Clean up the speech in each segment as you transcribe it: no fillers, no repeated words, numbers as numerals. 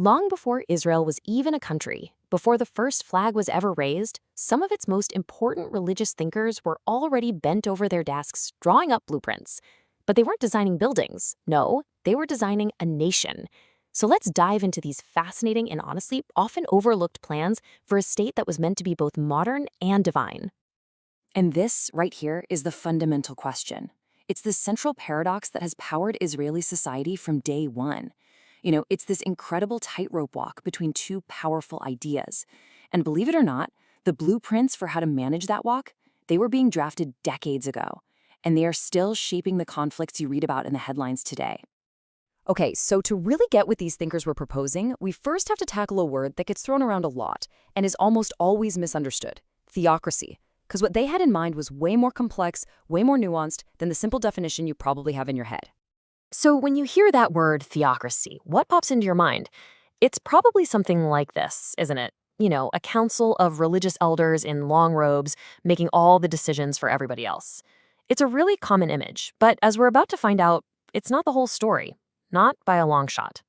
Long before Israel was even a country, before the first flag was ever raised, some of its most important religious thinkers were already bent over their desks drawing up blueprints. But they weren't designing buildings. No, they were designing a nation. So let's dive into these fascinating and honestly often overlooked plans for a state that was meant to be both modern and divine. And this, right here, is the fundamental question. It's the central paradox that has powered Israeli society from day one. It's this incredible tightrope walk between two powerful ideas. And believe it or not, the blueprints for how to manage that walk, they were being drafted decades ago. And they are still shaping the conflicts you read about in the headlines today. Okay, so to really get what these thinkers were proposing, we first have to tackle a word that gets thrown around a lot and is almost always misunderstood: theocracy. Because what they had in mind was way more complex, way more nuanced than the simple definition you probably have in your head. So when you hear that word theocracy, what pops into your mind? It's probably something like this, isn't it? A council of religious elders in long robes making all the decisions for everybody else. It's a really common image, but as we're about to find out, it's not the whole story. Not by a long shot.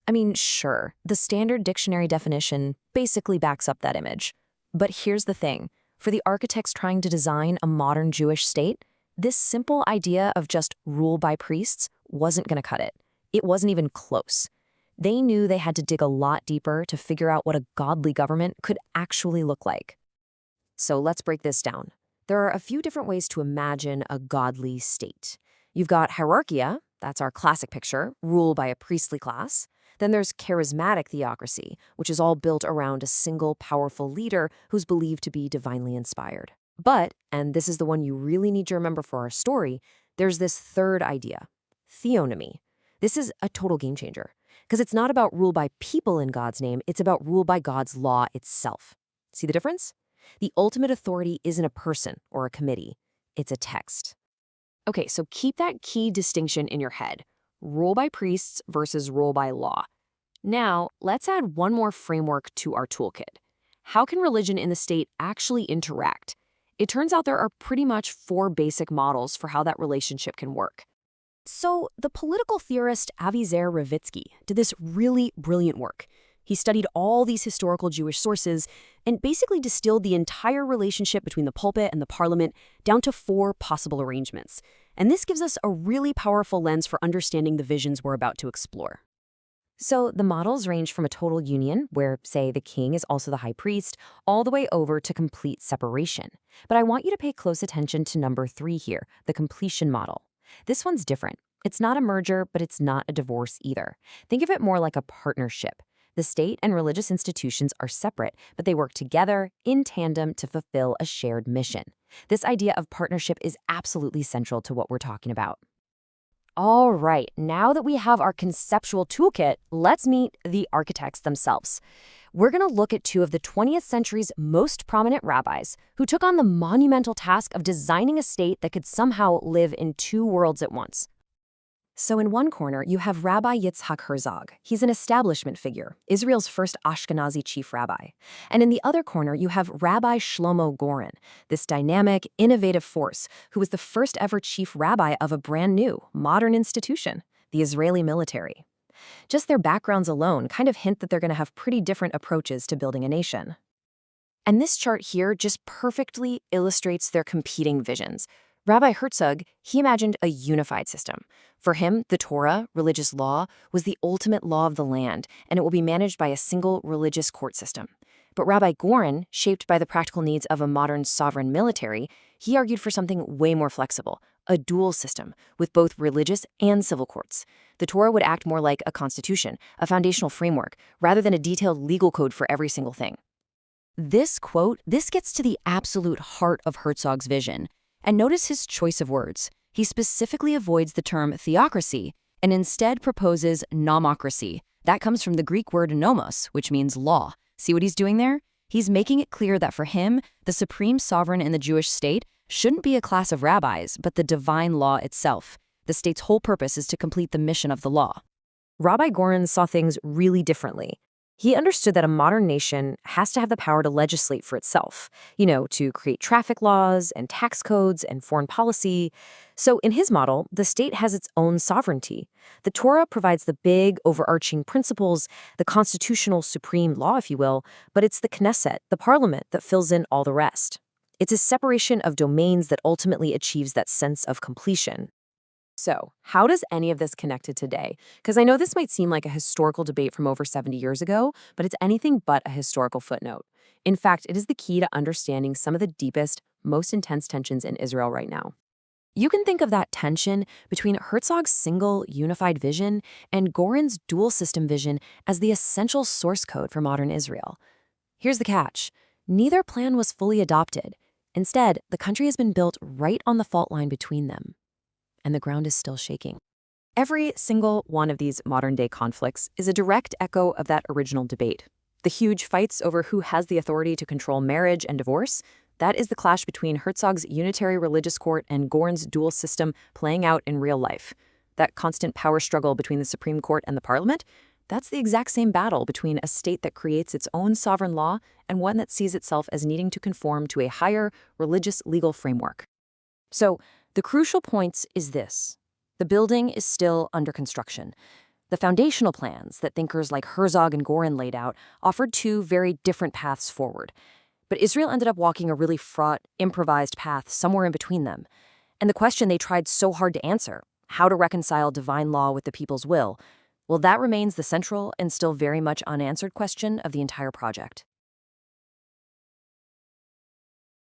I mean, sure, the standard dictionary definition basically backs up that image. But here's the thing. For the architects trying to design a modern Jewish state, this simple idea of just rule by priests wasn't going to cut it. It wasn't even close. They knew they had to dig a lot deeper to figure out what a godly government could actually look like. So let's break this down. There are a few different ways to imagine a godly state. You've got hierarchia, that's our classic picture, rule by a priestly class. Then there's charismatic theocracy, which is all built around a single powerful leader who's believed to be divinely inspired. But, and this is the one you really need to remember for our story, there's this third idea, theonomy. This is a total game changer, because it's not about rule by people in God's name, it's about rule by God's law itself. See the difference? The ultimate authority isn't a person or a committee, it's a text. Okay, so keep that key distinction in your head. Rule by priests versus rule by law. Now, let's add one more framework to our toolkit. How can religion and the state actually interact? It turns out there are pretty much 4 basic models for how that relationship can work. So, the political theorist Eliezer Yehuda did this really brilliant work. He studied all these historical Jewish sources and basically distilled the entire relationship between the pulpit and the parliament down to 4 possible arrangements. And this gives us a really powerful lens for understanding the visions we're about to explore. So the models range from a total union, where, say, the king is also the high priest, all the way over to complete separation. But I want you to pay close attention to number 3 here, the completion model. This one's different. It's not a merger, but it's not a divorce either. Think of it more like a partnership. The state and religious institutions are separate, but they work together in tandem to fulfill a shared mission. This idea of partnership is absolutely central to what we're talking about. All right, now that we have our conceptual toolkit, let's meet the architects themselves. We're going to look at 2 of the 20th century's most prominent rabbis who took on the monumental task of designing a state that could somehow live in 2 worlds at once. So in one corner, you have Rabbi Yitzhak Herzog. He's an establishment figure, Israel's first Ashkenazi chief rabbi. And in the other corner, you have Rabbi Shlomo Goren, this dynamic, innovative force who was the first ever chief rabbi of a brand new, modern institution, the Israeli military. Just their backgrounds alone kind of hint that they're going to have pretty different approaches to building a nation. And this chart here just perfectly illustrates their competing visions. Rabbi Herzog, he imagined a unified system. For him, the Torah, religious law, was the ultimate law of the land, and it will be managed by a single religious court system. But Rabbi Goren, shaped by the practical needs of a modern sovereign military, he argued for something way more flexible, a dual system, with both religious and civil courts. The Torah would act more like a constitution, a foundational framework, rather than a detailed legal code for every single thing. This quote, this gets to the absolute heart of Herzog's vision. And notice his choice of words. He specifically avoids the term theocracy and instead proposes nomocracy. That comes from the Greek word nomos, which means law. See what he's doing there? He's making it clear that for him, the supreme sovereign in the Jewish state shouldn't be a class of rabbis, but the divine law itself. The state's whole purpose is to complete the mission of the law. Rabbi Goren saw things really differently. He understood that a modern nation has to have the power to legislate for itself, to create traffic laws and tax codes and foreign policy. So in his model, the state has its own sovereignty. The Torah provides the big, overarching principles, the constitutional supreme law, if you will, but it's the Knesset, the parliament, that fills in all the rest. It's a separation of domains that ultimately achieves that sense of completion. So, how does any of this connect to today? Because I know this might seem like a historical debate from over 70 years ago, but it's anything but a historical footnote. In fact, it is the key to understanding some of the deepest, most intense tensions in Israel right now. You can think of that tension between Herzog's single, unified vision and Goren's dual system vision as the essential source code for modern Israel. Here's the catch. Neither plan was fully adopted. Instead, the country has been built right on the fault line between them. And the ground is still shaking. Every single one of these modern-day conflicts is a direct echo of that original debate. The huge fights over who has the authority to control marriage and divorce, that is the clash between Herzog's unitary religious court and Goren's dual system playing out in real life. That constant power struggle between the Supreme Court and the Parliament, that's the exact same battle between a state that creates its own sovereign law and one that sees itself as needing to conform to a higher religious legal framework. So, the crucial point is this. The building is still under construction. The foundational plans that thinkers like Herzog and Goren laid out offered two very different paths forward. But Israel ended up walking a really fraught, improvised path somewhere in between them. And the question they tried so hard to answer, how to reconcile divine law with the people's will, well, that remains the central and still very much unanswered question of the entire project.